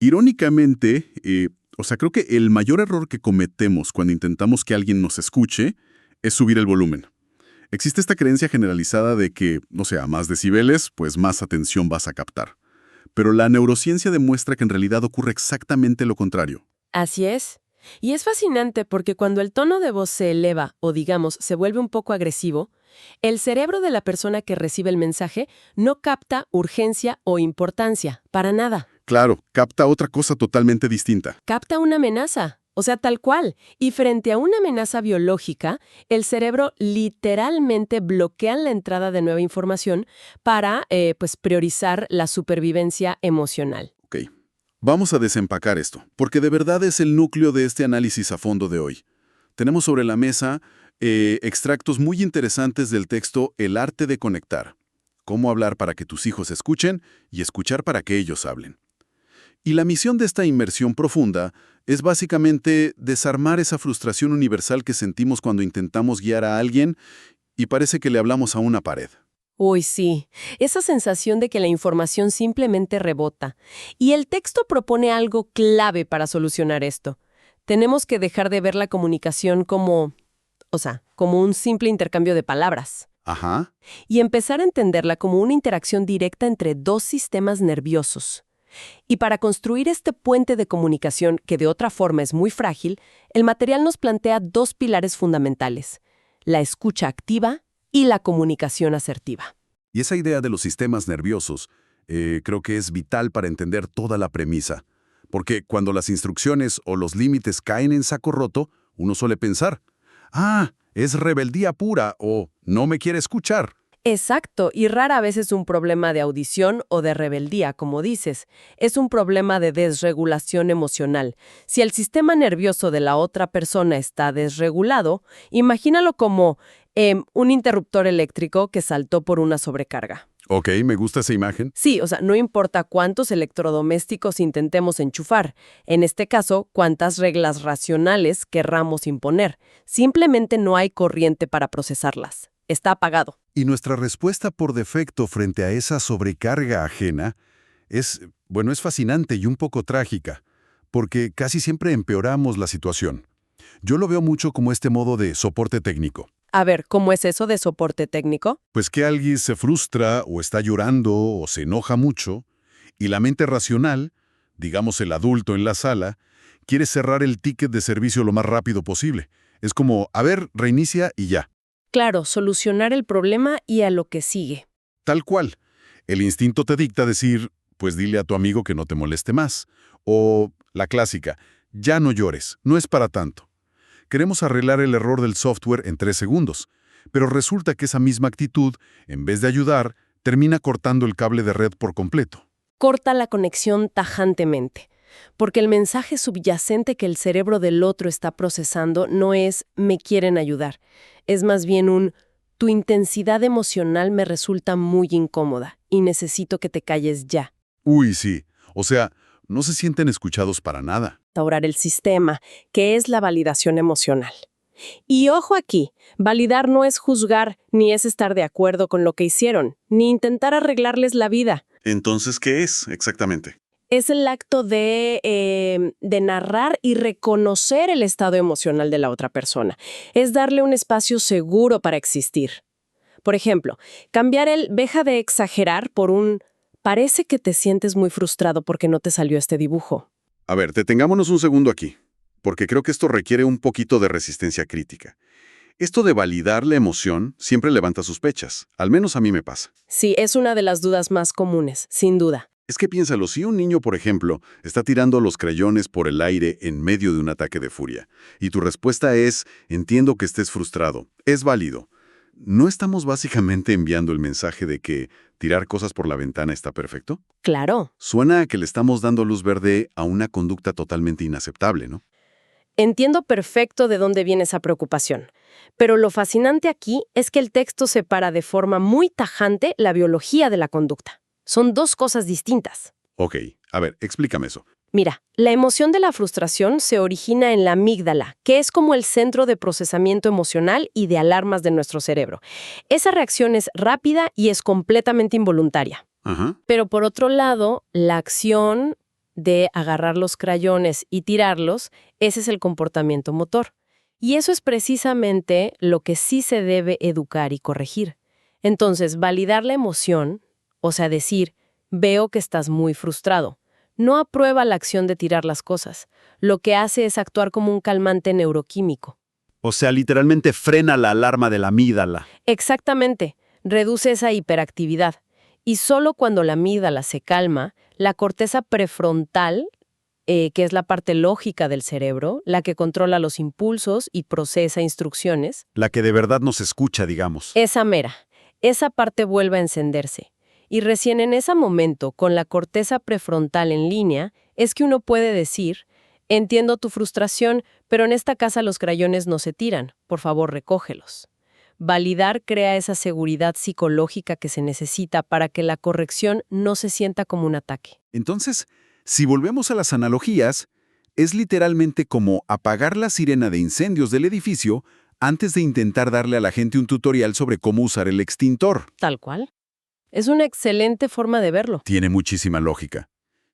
Irónicamente, creo que el mayor error que cometemos cuando intentamos que alguien nos escuche es subir el volumen. Existe esta creencia generalizada de que, a más decibeles, pues más atención vas a captar. Pero la neurociencia demuestra que en realidad ocurre exactamente lo contrario. Así es. Y es fascinante porque cuando el tono de voz se eleva o, digamos, se vuelve un poco agresivo, el cerebro de la persona que recibe el mensaje no capta urgencia o importancia, para nada. Claro, capta otra cosa totalmente distinta. Capta una amenaza, o sea, tal cual. Y frente a una amenaza biológica, el cerebro literalmente bloquea la entrada de nueva información para, priorizar la supervivencia emocional. Ok, vamos a desempacar esto, porque de verdad es el núcleo de este análisis a fondo de hoy. Tenemos sobre la mesa extractos muy interesantes del texto El arte de conectar. Cómo hablar para que tus hijos escuchen y escuchar para que ellos hablen. Y la misión de esta inmersión profunda es básicamente desarmar esa frustración universal que sentimos cuando intentamos guiar a alguien y parece que le hablamos a una pared. Uy, sí, esa sensación de que la información simplemente rebota. Y el texto propone algo clave para solucionar esto. Tenemos que dejar de ver la comunicación como un simple intercambio de palabras. Ajá. Y empezar a entenderla como una interacción directa entre dos sistemas nerviosos. Y para construir este puente de comunicación, que de otra forma es muy frágil, el material nos plantea dos pilares fundamentales: la escucha activa y la comunicación asertiva. Y esa idea de los sistemas nerviosos creo que es vital para entender toda la premisa. Porque cuando las instrucciones o los límites caen en saco roto, uno suele pensar, es rebeldía pura o no me quiere escuchar. Exacto, y rara vez es un problema de audición o de rebeldía, como dices. Es un problema de desregulación emocional. Si el sistema nervioso de la otra persona está desregulado, imagínalo como un interruptor eléctrico que saltó por una sobrecarga. Ok, me gusta esa imagen. Sí, no importa cuántos electrodomésticos intentemos enchufar. En este caso, cuántas reglas racionales querramos imponer. Simplemente no hay corriente para procesarlas. Está apagado. Y nuestra respuesta por defecto frente a esa sobrecarga ajena es fascinante y un poco trágica, porque casi siempre empeoramos la situación. Yo lo veo mucho como este modo de soporte técnico. A ver, ¿cómo es eso de soporte técnico? Pues que alguien se frustra o está llorando o se enoja mucho y la mente racional, digamos el adulto en la sala, quiere cerrar el ticket de servicio lo más rápido posible. Es como, reinicia y ya. Claro, solucionar el problema y a lo que sigue. Tal cual. El instinto te dicta decir, pues dile a tu amigo que no te moleste más. O la clásica, ya no llores, no es para tanto. Queremos arreglar el error del software en 3 segundos, pero resulta que esa misma actitud, en vez de ayudar, termina cortando el cable de red por completo. Corta la conexión tajantemente, porque el mensaje subyacente que el cerebro del otro está procesando no es «me quieren ayudar», es más bien «tu intensidad emocional me resulta muy incómoda y necesito que te calles ya». Uy, sí. O sea, no se sienten escuchados para nada. Restaurar el sistema, que es la validación emocional. Y ojo aquí, validar no es juzgar, ni es estar de acuerdo con lo que hicieron, ni intentar arreglarles la vida. Entonces, ¿qué es exactamente? Es el acto de narrar y reconocer el estado emocional de la otra persona. Es darle un espacio seguro para existir. Por ejemplo, cambiar el «deja de exagerar» por un «parece que te sientes muy frustrado porque no te salió este dibujo». A ver, detengámonos un segundo aquí, porque creo que esto requiere un poquito de resistencia crítica. Esto de validar la emoción siempre levanta sospechas, al menos a mí me pasa. Sí, es una de las dudas más comunes, sin duda. Es que piénsalo, si un niño, por ejemplo, está tirando los crayones por el aire en medio de un ataque de furia, y tu respuesta es, entiendo que estés frustrado, es válido. ¿No estamos básicamente enviando el mensaje de que tirar cosas por la ventana está perfecto? Claro. Suena a que le estamos dando luz verde a una conducta totalmente inaceptable, ¿no? Entiendo perfecto de dónde viene esa preocupación, pero lo fascinante aquí es que el texto separa de forma muy tajante la biología de la conducta. Son dos cosas distintas. Ok, a ver, explícame eso. Mira, la emoción de la frustración se origina en la amígdala, que es como el centro de procesamiento emocional y de alarmas de nuestro cerebro. Esa reacción es rápida y es completamente involuntaria. Ajá. Pero por otro lado, la acción de agarrar los crayones y tirarlos, ese es el comportamiento motor. Y eso es precisamente lo que sí se debe educar y corregir. Entonces, validar la emoción, o sea, decir, veo que estás muy frustrado, no aprueba la acción de tirar las cosas. Lo que hace es actuar como un calmante neuroquímico. O sea, literalmente frena la alarma de la amígdala. Exactamente, reduce esa hiperactividad. Y solo cuando la amígdala se calma, la corteza prefrontal, que es la parte lógica del cerebro, la que controla los impulsos y procesa instrucciones, La que de verdad nos escucha, digamos. esa mera, esa parte vuelve a encenderse. Y recién en ese momento, con la corteza prefrontal en línea, es que uno puede decir, entiendo tu frustración, pero en esta casa los crayones no se tiran, por favor recógelos. Validar crea esa seguridad psicológica que se necesita para que la corrección no se sienta como un ataque. Entonces, si volvemos a las analogías, es literalmente como apagar la sirena de incendios del edificio antes de intentar darle a la gente un tutorial sobre cómo usar el extintor. Tal cual. Es una excelente forma de verlo. Tiene muchísima lógica.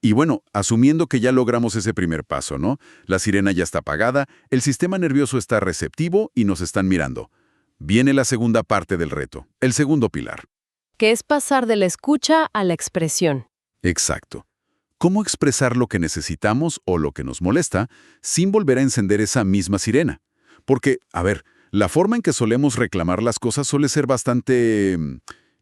Y bueno, asumiendo que ya logramos ese primer paso, ¿no? La sirena ya está apagada, el sistema nervioso está receptivo y nos están mirando. Viene la segunda parte del reto, el segundo pilar. Que es pasar de la escucha a la expresión. Exacto. ¿Cómo expresar lo que necesitamos o lo que nos molesta sin volver a encender esa misma sirena? Porque, a ver, la forma en que solemos reclamar las cosas suele ser bastante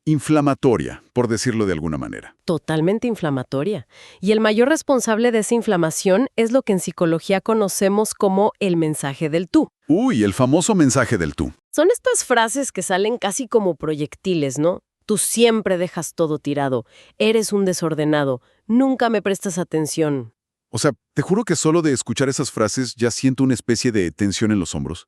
inflamatoria, por decirlo de alguna manera. Totalmente inflamatoria. Y el mayor responsable de esa inflamación es lo que en psicología conocemos como el mensaje del tú. Uy, el famoso mensaje del tú. Son estas frases que salen casi como proyectiles, ¿no? Tú siempre dejas todo tirado, eres un desordenado, nunca me prestas atención. O sea, te juro que solo de escuchar esas frases ya siento una especie de tensión en los hombros.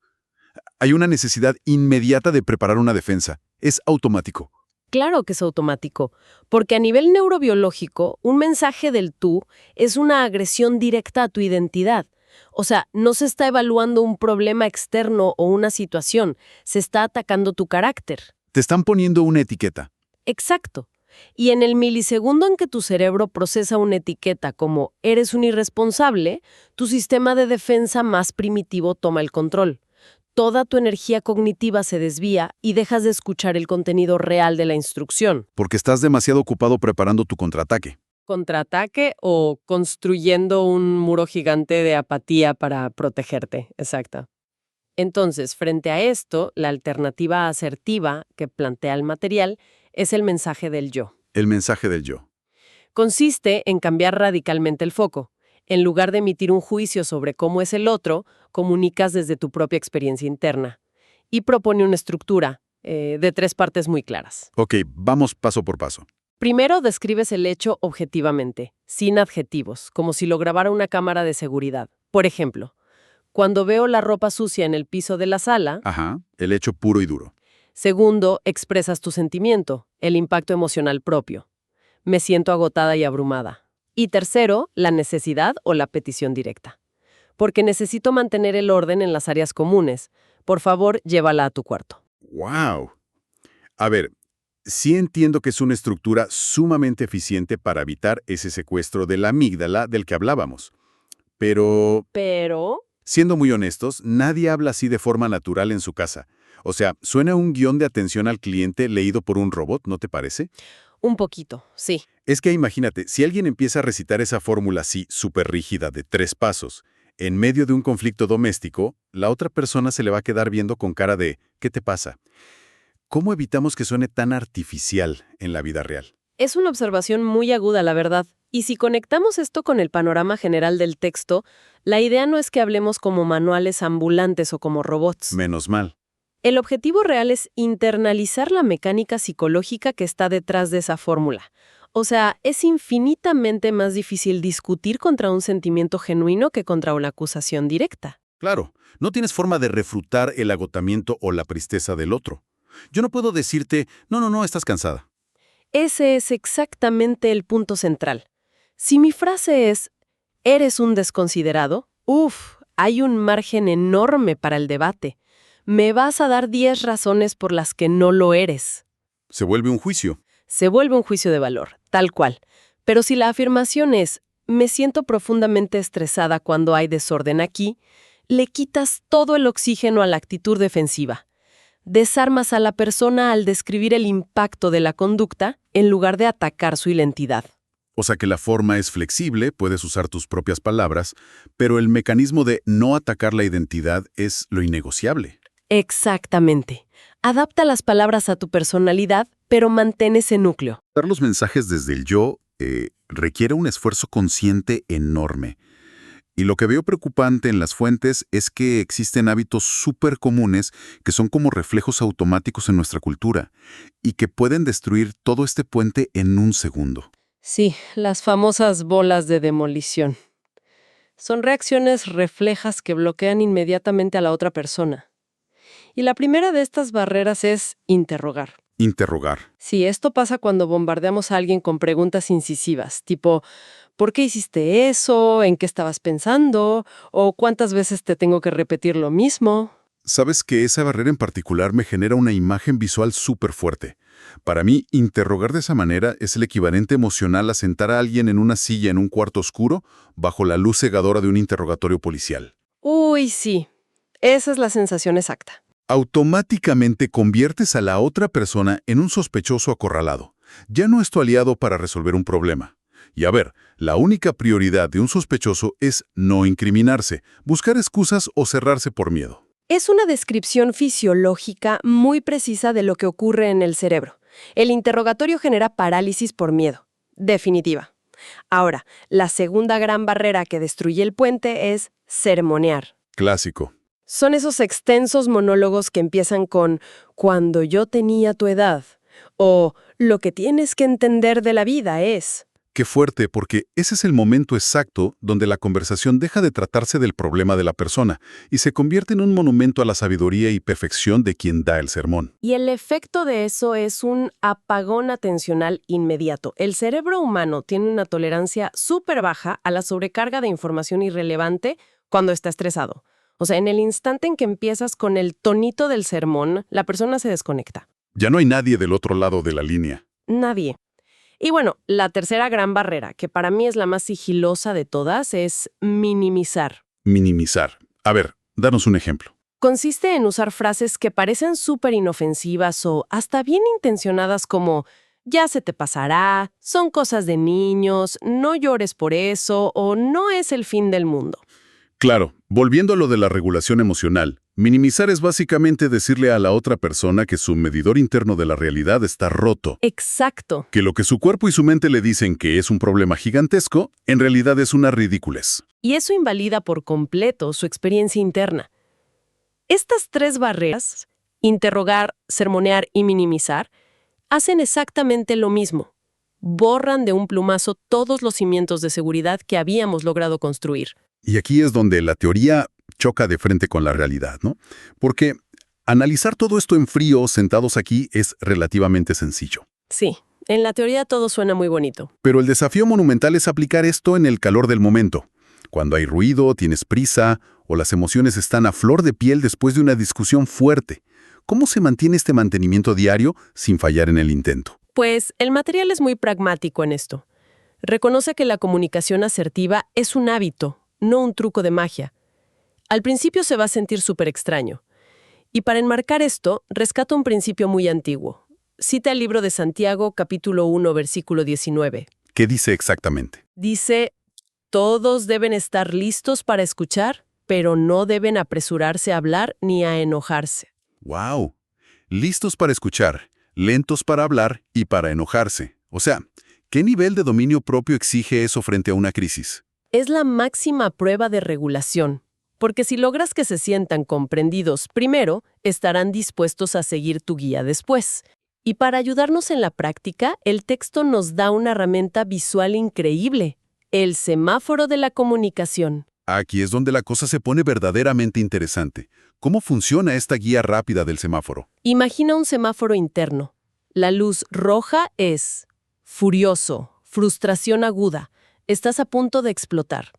Hay una necesidad inmediata de preparar una defensa. Es automático. Claro que es automático, porque a nivel neurobiológico, un mensaje del tú es una agresión directa a tu identidad. O sea, no se está evaluando un problema externo o una situación, se está atacando tu carácter. Te están poniendo una etiqueta. Exacto. Y en el milisegundo en que tu cerebro procesa una etiqueta como eres un irresponsable, tu sistema de defensa más primitivo toma el control. Toda tu energía cognitiva se desvía y dejas de escuchar el contenido real de la instrucción. Porque estás demasiado ocupado preparando tu contraataque. Contraataque o construyendo un muro gigante de apatía para protegerte. Exacto. Entonces, frente a esto, la alternativa asertiva que plantea el material es el mensaje del yo. El mensaje del yo. Consiste en cambiar radicalmente el foco. En lugar de emitir un juicio sobre cómo es el otro, comunicas desde tu propia experiencia interna. Y propone una estructura de 3 partes muy claras. Ok, vamos paso por paso. Primero, describes el hecho objetivamente, sin adjetivos, como si lo grabara una cámara de seguridad. Por ejemplo, cuando veo la ropa sucia en el piso de la sala. Ajá, el hecho puro y duro. Segundo, expresas tu sentimiento, el impacto emocional propio. Me siento agotada y abrumada. Y tercero, la necesidad o la petición directa. Porque necesito mantener el orden en las áreas comunes. Por favor, llévala a tu cuarto. ¡Wow! A ver, sí entiendo que es una estructura sumamente eficiente para evitar ese secuestro de la amígdala del que hablábamos. Pero, siendo muy honestos, nadie habla así de forma natural en su casa. O sea, suena un guión de atención al cliente leído por un robot, ¿no te parece? Un poquito, sí. Es que imagínate, si alguien empieza a recitar esa fórmula así, súper rígida, de 3 pasos, en medio de un conflicto doméstico, la otra persona se le va a quedar viendo con cara de ¿qué te pasa? ¿Cómo evitamos que suene tan artificial en la vida real? Es una observación muy aguda, la verdad. Y si conectamos esto con el panorama general del texto, la idea no es que hablemos como manuales ambulantes o como robots. Menos mal. El objetivo real es internalizar la mecánica psicológica que está detrás de esa fórmula. O sea, es infinitamente más difícil discutir contra un sentimiento genuino que contra una acusación directa. Claro, no tienes forma de refutar el agotamiento o la tristeza del otro. Yo no puedo decirte, no, estás cansada. Ese es exactamente el punto central. Si mi frase es, ¿eres un desconsiderado? Hay un margen enorme para el debate. Me vas a dar 10 razones por las que no lo eres. Se vuelve un juicio. Se vuelve un juicio de valor, tal cual. Pero si la afirmación es, me siento profundamente estresada cuando hay desorden aquí, le quitas todo el oxígeno a la actitud defensiva. Desarmas a la persona al describir el impacto de la conducta en lugar de atacar su identidad. O sea que la forma es flexible, puedes usar tus propias palabras, pero el mecanismo de no atacar la identidad es lo innegociable. Exactamente. Adapta las palabras a tu personalidad, pero mantén ese núcleo. Dar los mensajes desde el yo requiere un esfuerzo consciente enorme. Y lo que veo preocupante en las fuentes es que existen hábitos súper comunes que son como reflejos automáticos en nuestra cultura y que pueden destruir todo este puente en un segundo. Sí, las famosas bolas de demolición. Son reacciones reflejas que bloquean inmediatamente a la otra persona. Y la primera de estas barreras es interrogar. Interrogar. Sí, esto pasa cuando bombardeamos a alguien con preguntas incisivas, tipo ¿por qué hiciste eso? ¿En qué estabas pensando? ¿O cuántas veces te tengo que repetir lo mismo? Sabes que esa barrera en particular me genera una imagen visual súper fuerte. Para mí, interrogar de esa manera es el equivalente emocional a sentar a alguien en una silla en un cuarto oscuro bajo la luz cegadora de un interrogatorio policial. Uy, sí. Esa es la sensación exacta. Automáticamente conviertes a la otra persona en un sospechoso acorralado. Ya no es tu aliado para resolver un problema. Y a ver, la única prioridad de un sospechoso es no incriminarse, buscar excusas o cerrarse por miedo. Es una descripción fisiológica muy precisa de lo que ocurre en el cerebro. El interrogatorio genera parálisis por miedo. Definitiva. Ahora, la segunda gran barrera que destruye el puente es sermonear. Clásico. Son esos extensos monólogos que empiezan con «cuando yo tenía tu edad» o «lo que tienes que entender de la vida es». Qué fuerte, porque ese es el momento exacto donde la conversación deja de tratarse del problema de la persona y se convierte en un monumento a la sabiduría y perfección de quien da el sermón. Y el efecto de eso es un apagón atencional inmediato. El cerebro humano tiene una tolerancia súper baja a la sobrecarga de información irrelevante cuando está estresado. O sea, en el instante en que empiezas con el tonito del sermón, la persona se desconecta. Ya no hay nadie del otro lado de la línea. Nadie. Y bueno, la tercera gran barrera, que para mí es la más sigilosa de todas, es minimizar. Minimizar. A ver, danos un ejemplo. Consiste en usar frases que parecen súper inofensivas o hasta bien intencionadas como «ya se te pasará», «son cosas de niños», «no llores por eso» o «no es el fin del mundo». Claro, volviendo a lo de la regulación emocional, minimizar es básicamente decirle a la otra persona que su medidor interno de la realidad está roto. Exacto. Que lo que su cuerpo y su mente le dicen que es un problema gigantesco, en realidad es una ridiculez. Y eso invalida por completo su experiencia interna. Estas tres barreras, interrogar, sermonear y minimizar, hacen exactamente lo mismo. Borran de un plumazo todos los cimientos de seguridad que habíamos logrado construir. Y aquí es donde la teoría choca de frente con la realidad, ¿no? Porque analizar todo esto en frío, sentados aquí, es relativamente sencillo. Sí, en la teoría todo suena muy bonito. Pero el desafío monumental es aplicar esto en el calor del momento. Cuando hay ruido, tienes prisa, o las emociones están a flor de piel después de una discusión fuerte. ¿Cómo se mantiene este mantenimiento diario sin fallar en el intento? Pues el material es muy pragmático en esto. Reconoce que la comunicación asertiva es un hábito, no un truco de magia. Al principio se va a sentir súper extraño. Y para enmarcar esto, rescata un principio muy antiguo. Cita el libro de Santiago, capítulo 1, versículo 19. ¿Qué dice exactamente? Dice, todos deben estar listos para escuchar, pero no deben apresurarse a hablar ni a enojarse. ¡Wow! Listos para escuchar, lentos para hablar y para enojarse. O sea, ¿qué nivel de dominio propio exige eso frente a una crisis? Es la máxima prueba de regulación, porque si logras que se sientan comprendidos primero, estarán dispuestos a seguir tu guía después. Y para ayudarnos en la práctica, el texto nos da una herramienta visual increíble, el semáforo de la comunicación. Aquí es donde la cosa se pone verdaderamente interesante. ¿Cómo funciona esta guía rápida del semáforo? Imagina un semáforo interno. La luz roja es furioso, frustración aguda. Estás a punto de explotar.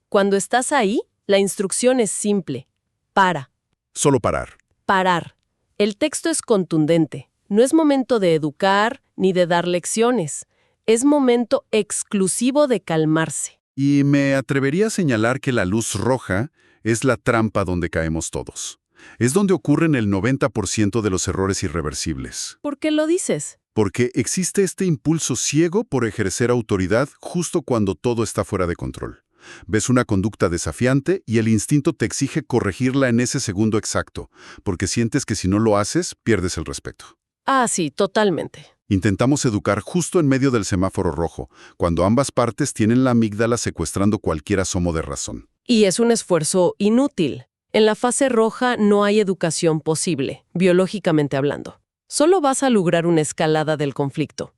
Cuando estás ahí, la instrucción es simple. Para. Solo parar. Parar. El texto es contundente. No es momento de educar ni de dar lecciones. Es momento exclusivo de calmarse. Y me atrevería a señalar que la luz roja es la trampa donde caemos todos. Es donde ocurren el 90% de los errores irreversibles. ¿Por qué lo dices? Porque existe este impulso ciego por ejercer autoridad justo cuando todo está fuera de control. Ves una conducta desafiante y el instinto te exige corregirla en ese segundo exacto, porque sientes que si no lo haces, pierdes el respeto. Ah, sí, totalmente. Intentamos educar justo en medio del semáforo rojo, cuando ambas partes tienen la amígdala secuestrando cualquier asomo de razón. Y es un esfuerzo inútil. En la fase roja no hay educación posible, biológicamente hablando. Solo vas a lograr una escalada del conflicto.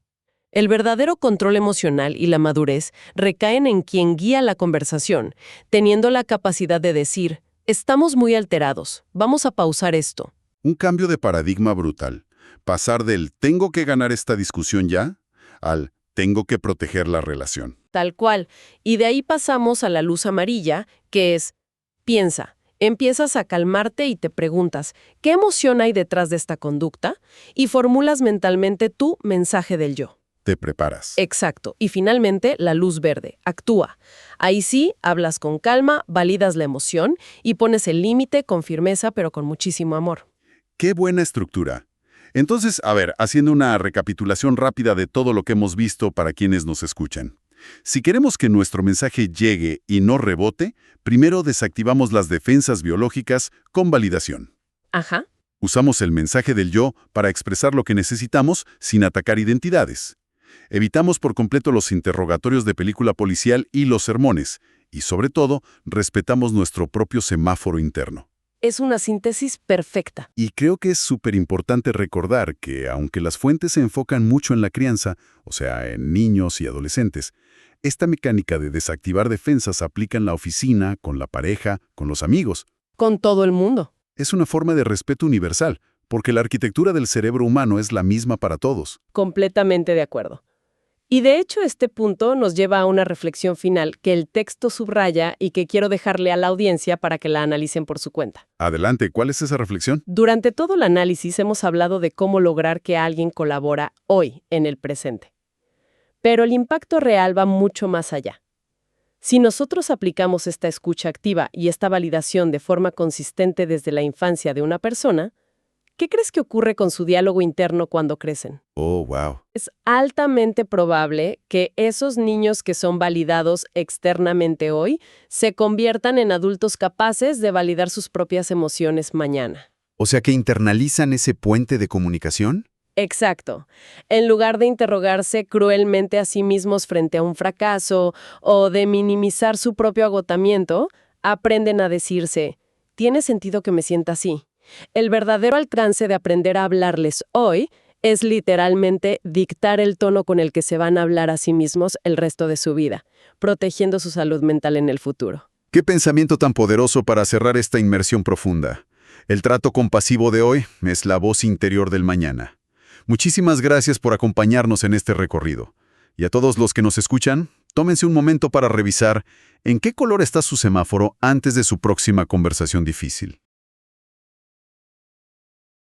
El verdadero control emocional y la madurez recaen en quien guía la conversación, teniendo la capacidad de decir, estamos muy alterados, vamos a pausar esto. Un cambio de paradigma brutal. Pasar del tengo que ganar esta discusión ya, al tengo que proteger la relación. Tal cual. Y de ahí pasamos a la luz amarilla, que es, piensa. Empiezas a calmarte y te preguntas, ¿qué emoción hay detrás de esta conducta? Y formulas mentalmente tu mensaje del yo. Te preparas. Exacto. Y finalmente, la luz verde. Actúa. Ahí sí, hablas con calma, validas la emoción y pones el límite con firmeza, pero con muchísimo amor. ¡Qué buena estructura! Entonces, a ver, haciendo una recapitulación rápida de todo lo que hemos visto para quienes nos escuchan. Si queremos que nuestro mensaje llegue y no rebote, primero desactivamos las defensas biológicas con validación. Ajá. Usamos el mensaje del yo para expresar lo que necesitamos sin atacar identidades. Evitamos por completo los interrogatorios de película policial y los sermones. Y sobre todo, respetamos nuestro propio semáforo interno. Es una síntesis perfecta. Y creo que es súper importante recordar que, aunque las fuentes se enfocan mucho en la crianza, o sea, en niños y adolescentes, esta mecánica de desactivar defensas aplica en la oficina, con la pareja, con los amigos. Con todo el mundo. Es una forma de respeto universal, porque la arquitectura del cerebro humano es la misma para todos. Completamente de acuerdo. Y de hecho este punto nos lleva a una reflexión final que el texto subraya y que quiero dejarle a la audiencia para que la analicen por su cuenta. Adelante, ¿cuál es esa reflexión? Durante todo el análisis hemos hablado de cómo lograr que alguien colabora hoy, en el presente. Pero el impacto real va mucho más allá. Si nosotros aplicamos esta escucha activa y esta validación de forma consistente desde la infancia de una persona, ¿qué crees que ocurre con su diálogo interno cuando crecen? Oh, wow. Es altamente probable que esos niños que son validados externamente hoy se conviertan en adultos capaces de validar sus propias emociones mañana. O sea que internalizan ese puente de comunicación. Exacto. En lugar de interrogarse cruelmente a sí mismos frente a un fracaso o de minimizar su propio agotamiento, aprenden a decirse, ¿tiene sentido que me sienta así? El verdadero alcance de aprender a hablarles hoy es literalmente dictar el tono con el que se van a hablar a sí mismos el resto de su vida, protegiendo su salud mental en el futuro. Qué pensamiento tan poderoso para cerrar esta inmersión profunda. El trato compasivo de hoy es la voz interior del mañana. Muchísimas gracias por acompañarnos en este recorrido. Y a todos los que nos escuchan, tómense un momento para revisar en qué color está su semáforo antes de su próxima conversación difícil.